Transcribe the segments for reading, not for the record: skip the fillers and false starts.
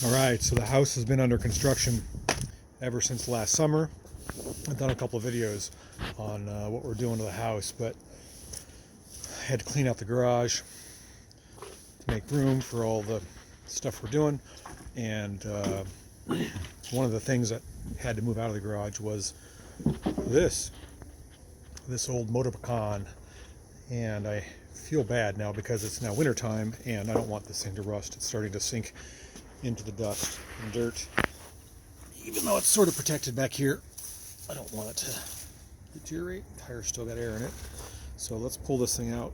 All right, so the house has been under construction ever since last summer. I've done a couple of videos on what we're doing to the house, but I had to clean out the garage to make room for all the stuff we're doing. And one of the things that had to move out of the garage was this old Motopecan. And I feel bad now because it's now winter time and I don't want this thing to rust. It's starting to sink into the dust and dirt. Even though it's sort of protected back here, I don't want it to deteriorate. The tire's still got air in it. So let's pull this thing out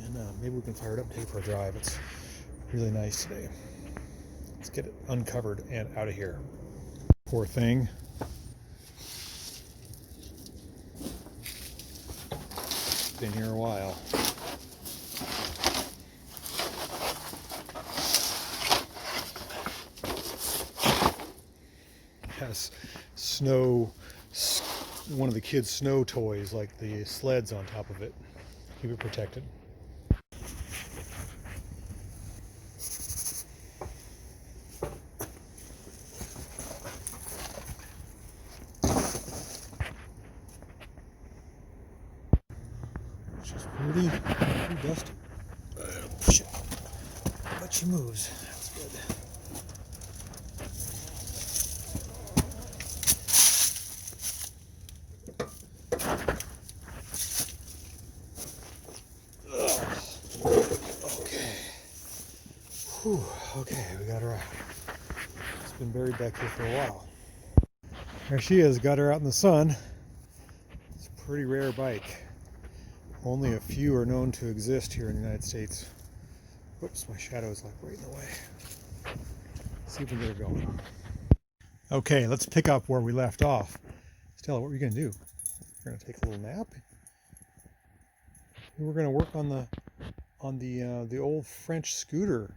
and maybe we can fire it up and take it for a drive. It's really nice today. Let's get it uncovered and out of here. Poor thing. Been here a while. Has snow, one of the kids' snow toys, like the sleds on top of it. Keep it protected. She's pretty dusty. Shit. But she moves. That's good. Okay. Whew. Okay, we got her out. It's been buried back here for a while. There she is, got her out in the sun. It's a pretty rare bike. Only a few are known to exist here in the United States. Whoops, my shadow is like right in the way. Let's see if we can get her going. Okay, let's pick up where we left off. Stella, what are you going to do? We're going to take a little nap. We're going to work on the old French scooter.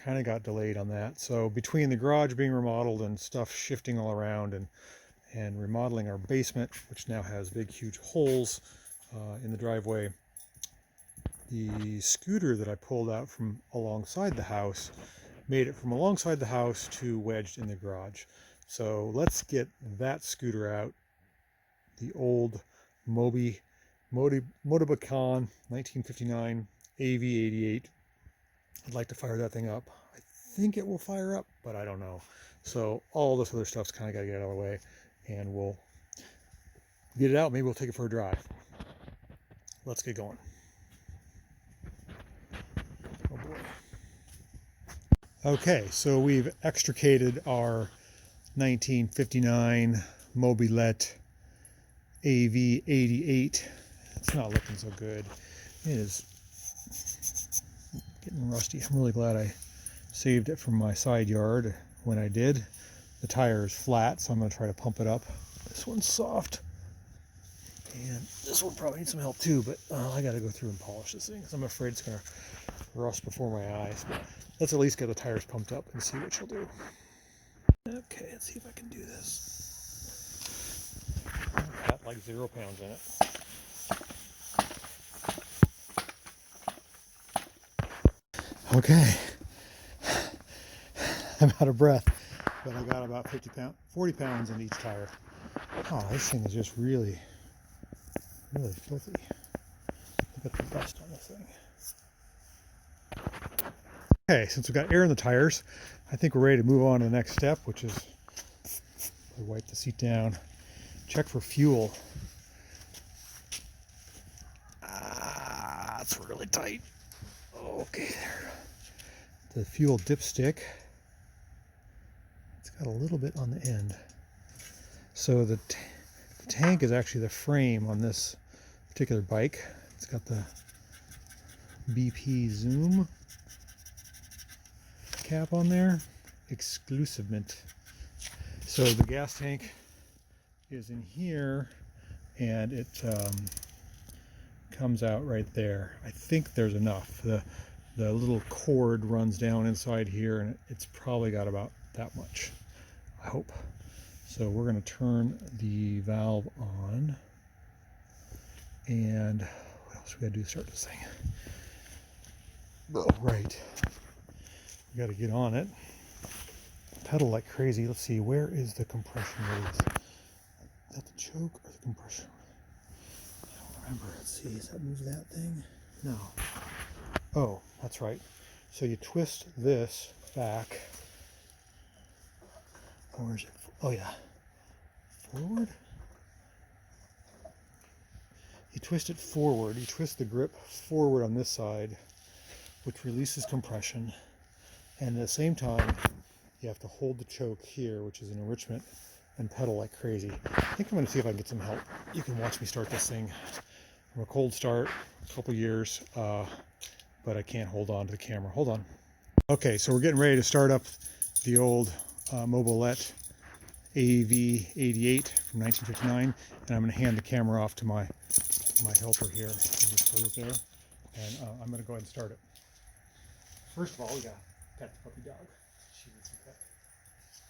Kind of got delayed on that. So between the garage being remodeled and stuff shifting all around and remodeling our basement, which now has big huge holes in the driveway, the scooter that I pulled out from alongside the house made it from alongside the house to wedged in the garage. So let's get that scooter out, the old Motopecan 1959 AV88. I'd like to fire that thing up. I think it will fire up, but I don't know. So all this other stuff's kind of got to get out of the way, and we'll get it out. Maybe we'll take it for a drive. Let's get going. Oh boy. Okay, so we've extricated our 1959 Mobilette AV88. It's not looking so good. It is getting rusty. I'm really glad I saved it from my side yard when I did. The tire is flat, so I'm going to try to pump it up. This one's soft. And this one probably needs some help too, but I got to go through and polish this thing because I'm afraid it's going to rust before my eyes. But let's at least get the tires pumped up and see what she'll do. Okay, let's see if I can do this. Got like 0 pounds in it. Okay. I'm out of breath, but I got about 40 pounds in each tire. Oh, this thing is just really filthy. Look at the dust on this thing. Okay, since we've got air in the tires, I think we're ready to move on to the next step, which is wipe the seat down, check for fuel. It's really tight. Okay, there. The fuel dipstick. It's got a little bit on the end. So the tank is actually the frame on this particular bike. It's got the BP Zoom cap on there. Exclusive mint. So the gas tank is in here and it comes out right there. I think there's enough. The little cord runs down inside here and it's probably got about that much, I hope. So we're going to turn the valve on, and what else we got to do to start this thing? Oh, right. We got to get on it. pedal like crazy. Let's see, where is the compression release? Is that the choke or the compression? I don't remember. Let's see, does that move that thing? No. Oh, that's right. So you twist this back. Where is it? Oh yeah. Forward? You twist it forward. You twist the grip forward on this side, which releases compression. And at the same time, you have to hold the choke here, which is an enrichment, and pedal like crazy. I think I'm going to see if I can get some help. You can watch me start this thing from a cold start, a couple years, but I can't hold on to the camera. Hold on. Okay, so we're getting ready to start up the old Mobilette AV88 from 1959, and I'm going to hand the camera off to my helper here. Just hold it there, and I'm going to go ahead and start it. First of all, we got the puppy dog. She needs some pet.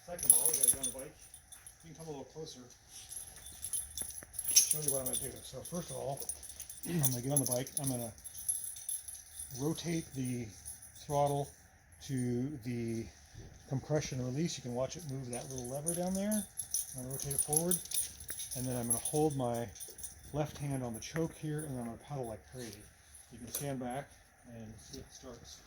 Second of all, we got to get on the bike. You can come a little closer. Show you what I'm going to do. So first of all, I'm going to get on the bike. I'm going to rotate the throttle to the compression release. You can watch it move that little lever down there. I'm going to rotate it forward, and then I'm going to hold my left hand on the choke here, and then I'm going to pedal like crazy. You can stand back and see it starts.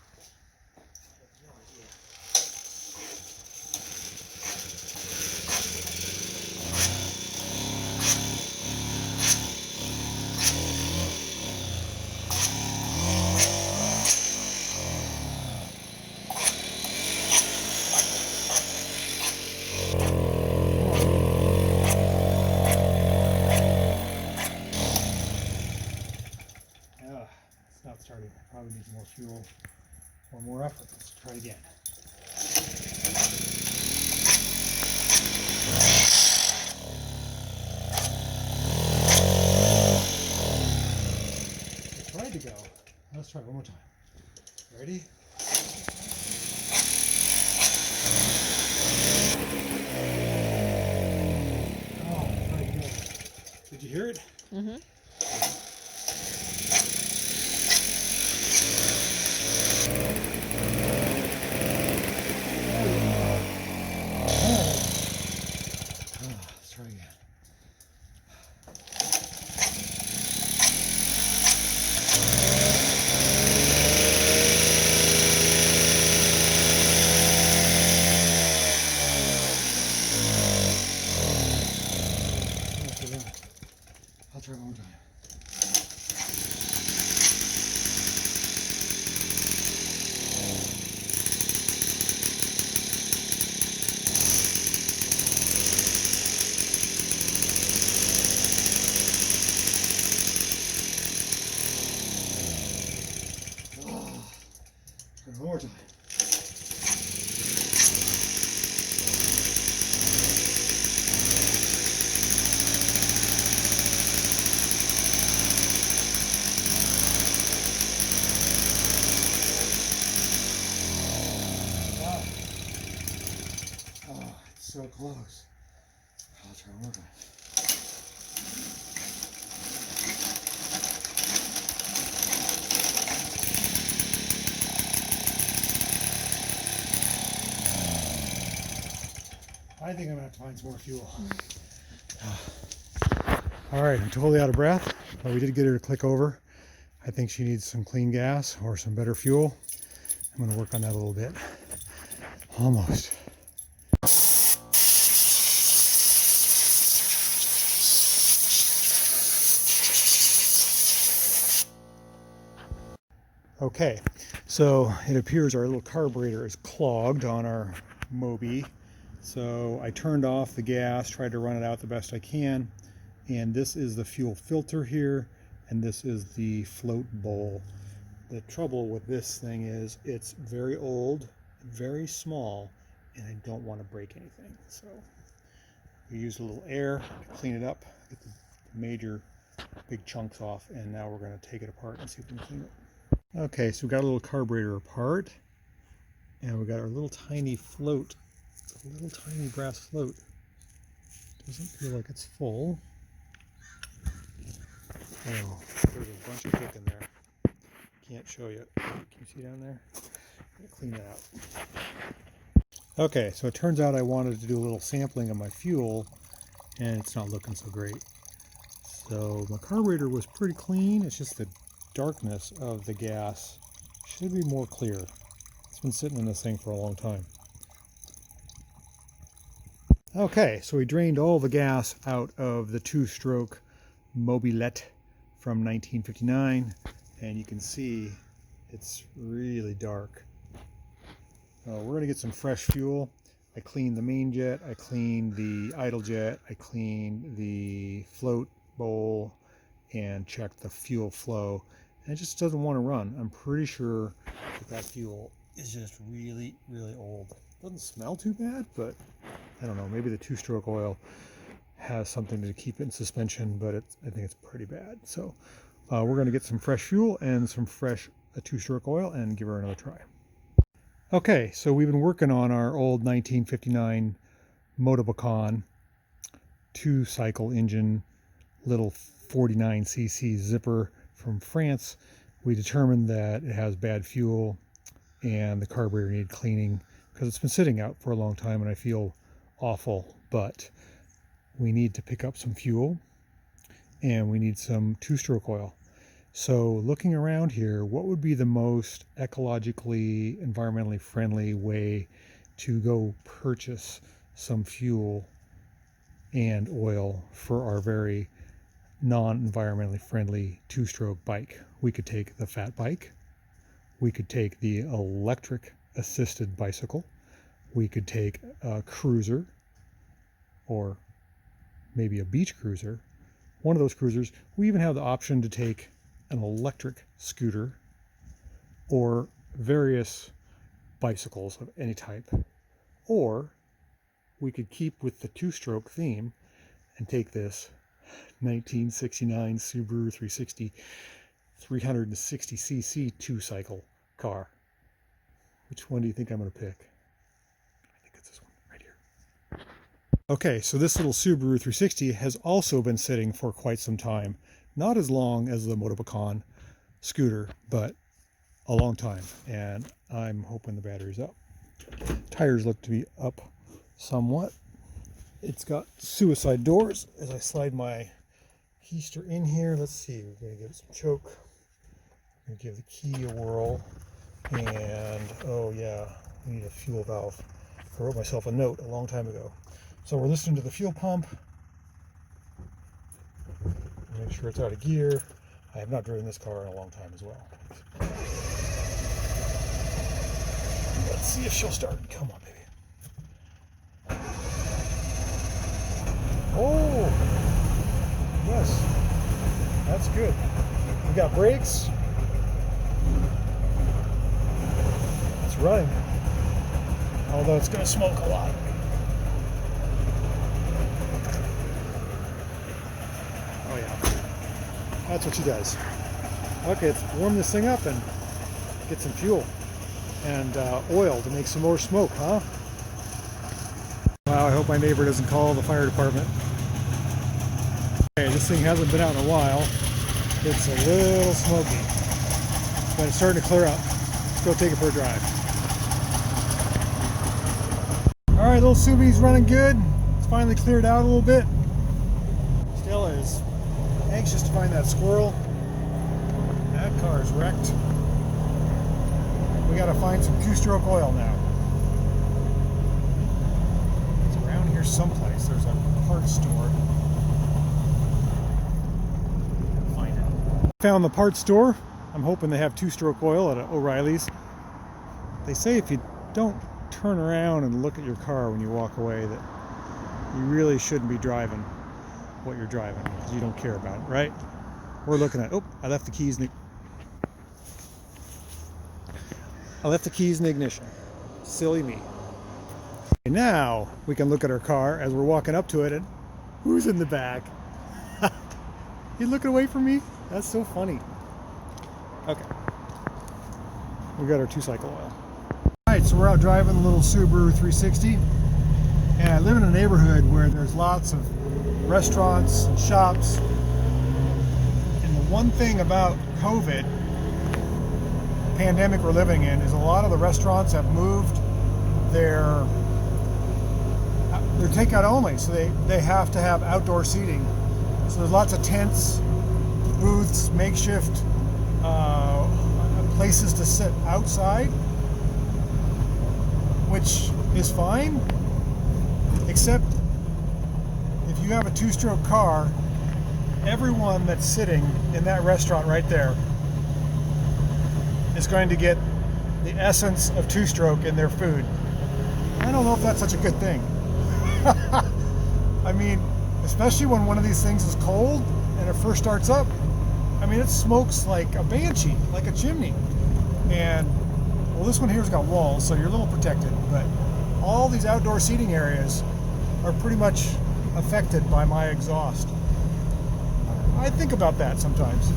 It's not starting. Probably needs more fuel or more effort. Let's try it again. It tried to go. Let's try it one more time. Ready? Oh, very good. Did you hear it? Mm-hmm. Let's try again. I'll try one more time. One more time. Oh, it's so close. I'll try one more time. I think I'm going to have to find some more fuel. All right, I'm totally out of breath, but we did get her to click over. I think she needs some clean gas or some better fuel. I'm going to work on that a little bit. Almost. Okay, so it appears our little carburetor is clogged on our Moby. So I turned off the gas, tried to run it out the best I can, and this is the fuel filter here, and this is the float bowl. The trouble with this thing is it's very old, very small, and I don't want to break anything. So we used a little air to clean it up, get the major big chunks off, and now we're going to take it apart and see if we can clean it. Okay, so we got a little carburetor apart, and we got our little tiny float, a little tiny brass float. Doesn't feel like it's full. Oh, there's a bunch of kick in there. Can't show you. Can you see down there? I'm gonna clean that out. Okay, so it turns out I wanted to do a little sampling of my fuel, and it's not looking so great. So my carburetor was pretty clean, it's just the darkness of the gas should be more clear. It's been sitting in this thing for a long time. Okay, so we drained all the gas out of the two-stroke Mobilette from 1959, and you can see it's really dark. We're going to get some fresh fuel. I cleaned the main jet, I cleaned the idle jet, I cleaned the float bowl, and checked the fuel flow. And it just doesn't want to run. I'm pretty sure that fuel is just really, really old. Doesn't smell too bad, but I don't know, maybe the two-stroke oil has something to keep it in suspension, but I think it's pretty bad. So we're going to get some fresh fuel and some fresh two-stroke oil and give her another try. Okay, so we've been working on our old 1959 Motobacan two-cycle engine, little 49cc zipper from France. We determined that it has bad fuel and the carburetor needed cleaning because it's been sitting out for a long time and I feel awful, but we need to pick up some fuel and we need some two-stroke oil. So looking around here, what would be the most ecologically, environmentally friendly way to go purchase some fuel and oil for our very non-environmentally friendly two-stroke bike? We could take the fat bike, we could take the electric assisted bicycle, we could take a cruiser or maybe a beach cruiser, one of those cruisers. We even have the option to take an electric scooter or various bicycles of any type, or we could keep with the two-stroke theme and take this 1969 Subaru 360 360cc two-cycle car. Which one do you think I'm going to pick? I think it's this one right here. Okay, so this little Subaru 360 has also been sitting for quite some time. Not as long as the Motobacan scooter, but a long time. And I'm hoping the battery's up. Tires look to be up somewhat. It's got suicide doors. As I slide my keister in here, let's see, we're going to give it some choke. We're going to give the key a whirl. And, oh yeah, we need a fuel valve. I wrote myself a note a long time ago. So we're listening to the fuel pump. Make sure it's out of gear. I have not driven this car in a long time as well. Let's see if she'll start. Come on, baby. Oh, yes, that's good. We got brakes. It's running, although it's going to smoke a lot. Oh yeah, that's what she does. Okay, let's warm this thing up and get some fuel and oil to make some more smoke, huh? Wow, I hope my neighbor doesn't call the fire department. Okay, this thing hasn't been out in a while. It's a little smoky, but it's starting to clear up. Let's go take it for a drive. All right, little Subi's running good. It's finally cleared out a little bit. Stella is anxious to find that squirrel. That car is wrecked. We got to find some two-stroke oil now. It's around here someplace. There's a parts store. Find it. Found the parts store. I'm hoping they have two-stroke oil at O'Reilly's. They say if you don't turn around and look at your car when you walk away, that you really shouldn't be driving what you're driving because you don't care about it, right? We're looking at, oh, I left the keys in the ignition. Silly me. Okay, now we can look at our car as we're walking up to it, and who's in the back? You looking away from me? That's so funny. Okay. We got our two-cycle oil. Alright, so we're out driving the little Subaru 360. And I live in a neighborhood where there's lots of restaurants and shops. And the one thing about COVID, the pandemic we're living in, is a lot of the restaurants have moved their they're takeout only, so they have to have outdoor seating. So there's lots of tents, booths, makeshift places to sit outside, which is fine, except if you have a two-stroke car, everyone that's sitting in that restaurant right there is going to get the essence of two-stroke in their food. I don't know if that's such a good thing. I mean, especially when one of these things is cold and it first starts up, I mean, it smokes like a banshee, like a chimney. And, well, this one here's got walls, so you're a little protected, but all these outdoor seating areas are pretty much affected by my exhaust. I think about that sometimes.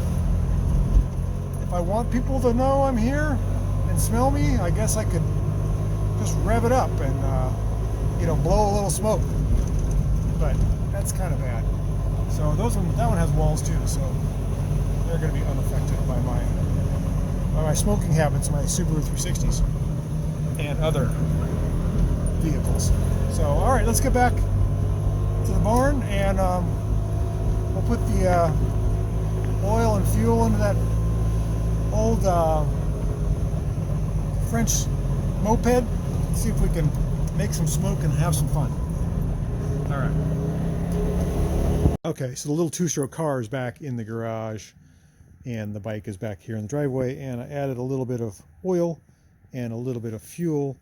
If I want people to know I'm here and smell me, I guess I could just rev it up and, blow a little smoke. But that's kind of bad. So that one has walls too, so they're going to be unaffected by my smoking habits, my Subaru 360s and other vehicles. So, all right, let's get back to the barn, and we'll put the oil and fuel into that old French moped. See if we can make some smoke and have some fun. All right. Okay, so the little two-stroke car is back in the garage, and the bike is back here in the driveway, and I added a little bit of oil and a little bit of fuel,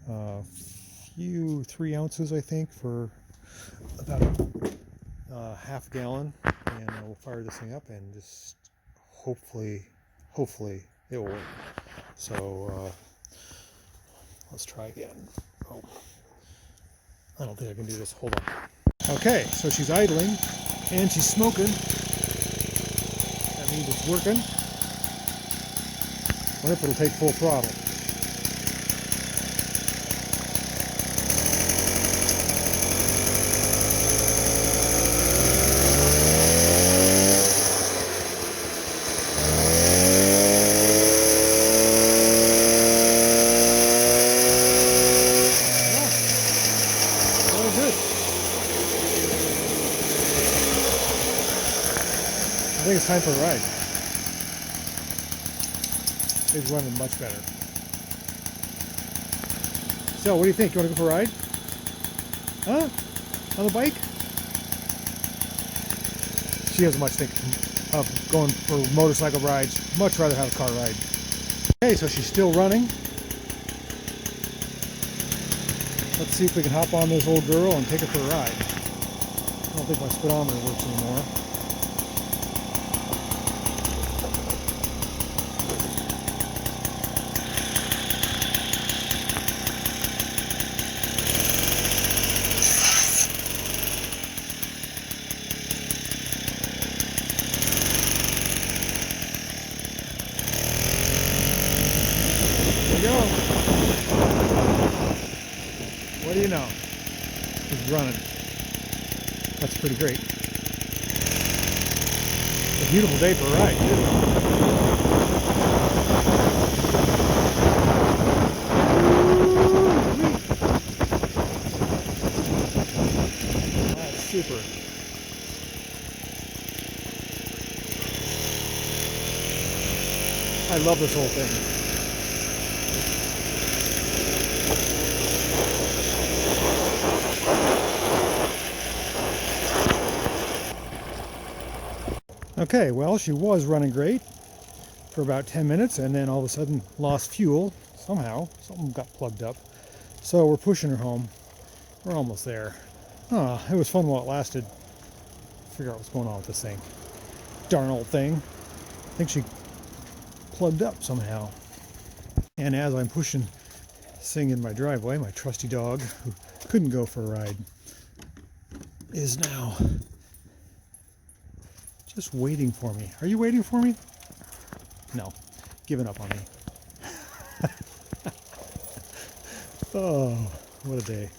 3 ounces I think, for about a half gallon, and we'll fire this thing up and just hopefully it will work. So let's try again. Oh, I don't think I can do this. Hold on. Okay, so she's idling and she's smoking. That means it's working. What if it'll take full throttle? I think it's time for a ride. It's running much better. So, what do you think? You want to go for a ride? Huh? On the bike? She doesn't much think of going for motorcycle rides. Much rather have a car ride. Okay, so she's still running. Let's see if we can hop on this old girl and take her for a ride. I don't think my speedometer works anymore. Go. What do you know? She's running. That's pretty great. It's a beautiful day for a ride, too. That's super. I love this whole thing. Okay, well, she was running great for about 10 minutes, and then all of a sudden lost fuel somehow. Something got plugged up. So we're pushing her home. We're almost there. It was fun while it lasted. Figure out what's going on with this thing. Darn old thing. I think she plugged up somehow. And as I'm pushing this thing in my driveway, my trusty dog, who couldn't go for a ride, is now just waiting for me. Are you waiting for me? No. Giving up on me. Oh, what a day.